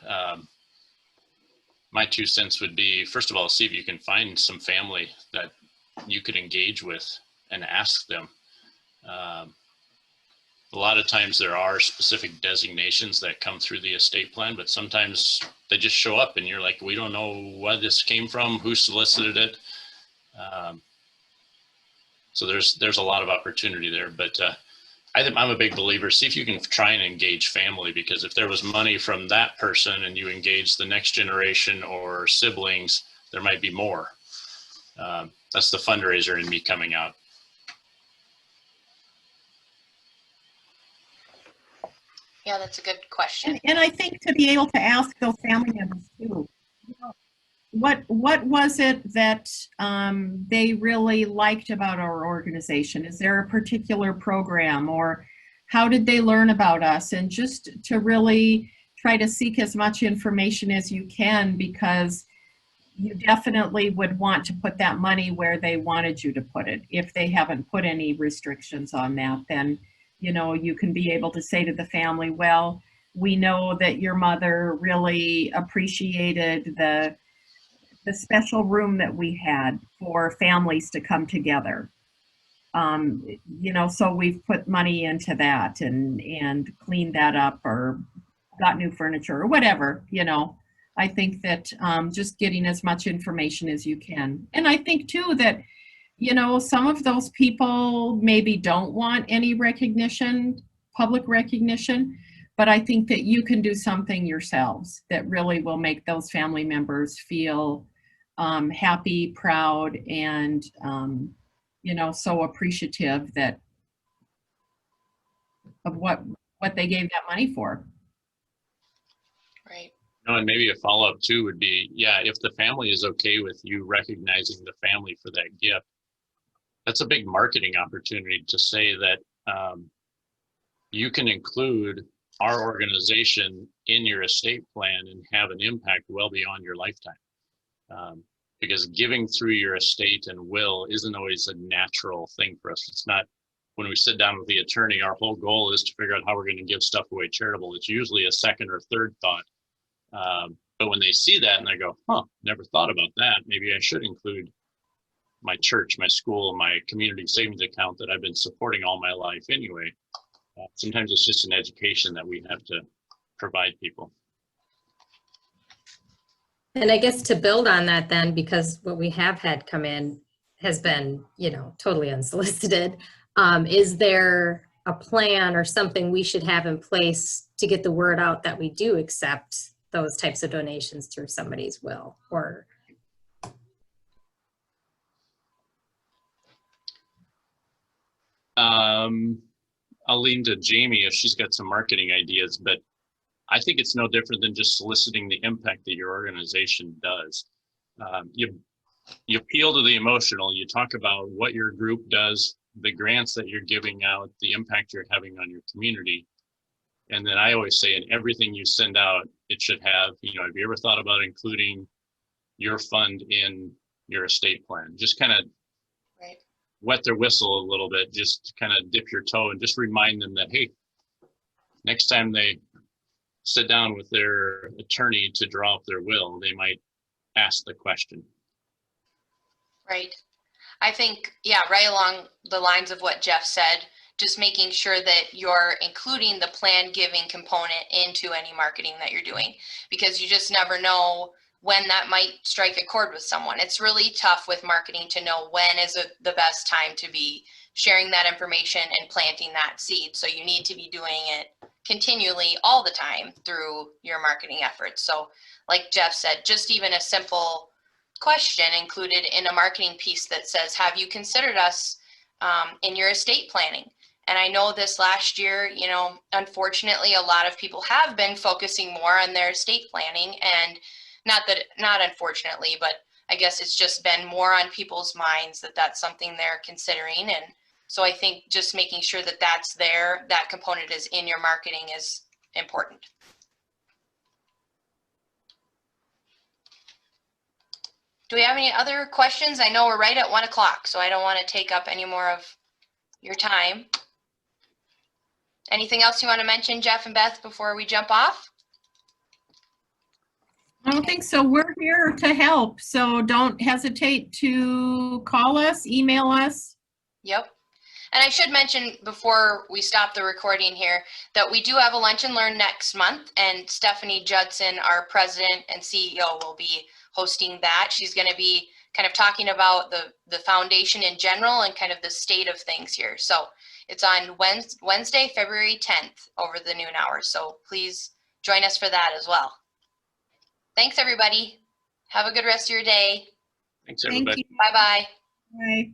My 2 cents would be, first of all, see if you can find some family that you could engage with and ask them. A lot of times there are specific designations that come through the estate plan, but sometimes they just show up and you're like, we don't know where this came from, who solicited it. So there's a lot of opportunity there, but I'm a big believer, see if you can try and engage family, because if there was money from that person and you engage the next generation or siblings, there might be more. That's the fundraiser in me coming out. Yeah, that's a good question. And I think to be able to ask those family members too, you know, what was it that they really liked about our organization? Is there a particular program, or how did they learn about us? And just to really try to seek as much information as you can, because you definitely would want to put that money where they wanted you to put it. If they haven't put any restrictions on that, then, you know, you can be able to say to the family, well, we know that your mother really appreciated the special room that we had for families to come together. You know, so we've put money into that and cleaned that up or got new furniture or whatever, you know. I think that just getting as much information as you can. And I think too that, you know, some of those people maybe don't want any recognition, public recognition, but I think that you can do something yourselves that really will make those family members feel happy, proud, and, you know, so appreciative that of what they gave that money for. Right. No, and maybe a follow-up too would be, yeah, if the family is okay with you recognizing the family for that gift, that's a big marketing opportunity to say that you can include our organization in your estate plan and have an impact well beyond your lifetime. Because giving through your estate and will isn't always a natural thing for us. It's not, when we sit down with the attorney, our whole goal is to figure out how we're going to give stuff away charitable. It's usually a second or third thought. But when they see that and they go, huh, never thought about that. Maybe I should include my church, my school, my community savings account that I've been supporting all my life anyway. Sometimes it's just an education that we have to provide people. And I guess to build on that then, because what we have had come in has been, you know, totally unsolicited. Is there a plan or something we should have in place to get the word out that we do accept those types of donations through somebody's will? Or I'll lean to Jamie if she's got some marketing ideas, but I think it's no different than just soliciting the impact that your organization does. You appeal to the emotional, you talk about what your group does, the grants that you're giving out, the impact you're having on your community. And then I always say in everything you send out, it should have, you know, have you ever thought about including your fund in your estate plan? Just kind of wet their whistle a little bit, just kind of dip your toe and just remind them that, hey, next time they sit down with their attorney to draw up their will, they might ask the question. Right. I think, yeah, right along the lines of what Jeff said, just making sure that you're including the plan giving component into any marketing that you're doing, because you just never know when that might strike a chord with someone. It's really tough with marketing to know when is the best time to be sharing that information and planting that seed. So you need to be doing it continually all the time through your marketing efforts. So like Jeff said, just even a simple question included in a marketing piece that says, have you considered us in your estate planning? And I know this last year, you know, unfortunately, a lot of people have been focusing more on their estate planning, and not unfortunately, but I guess it's just been more on people's minds that that's something they're considering. And so I think just making sure that that's there, that component is in your marketing is important. Do we have any other questions? I know we're right at 1 o'clock, so I don't want to take up any more of your time. Anything else you want to mention, Jeff and Beth, before we jump off? I don't think so. We're here to help, so don't hesitate to call us, email us. Yep. And I should mention before we stop the recording here that we do have a Lunch and Learn next month, and Stephanie Judson, our president and CEO, will be hosting that. She's going to be kind of talking about the foundation in general and kind of the state of things here. So it's on Wednesday, February 10th over the noon hour. So please join us for that as well. Thanks, everybody. Have a good rest of your day. Thanks, everybody. Bye-bye. Bye.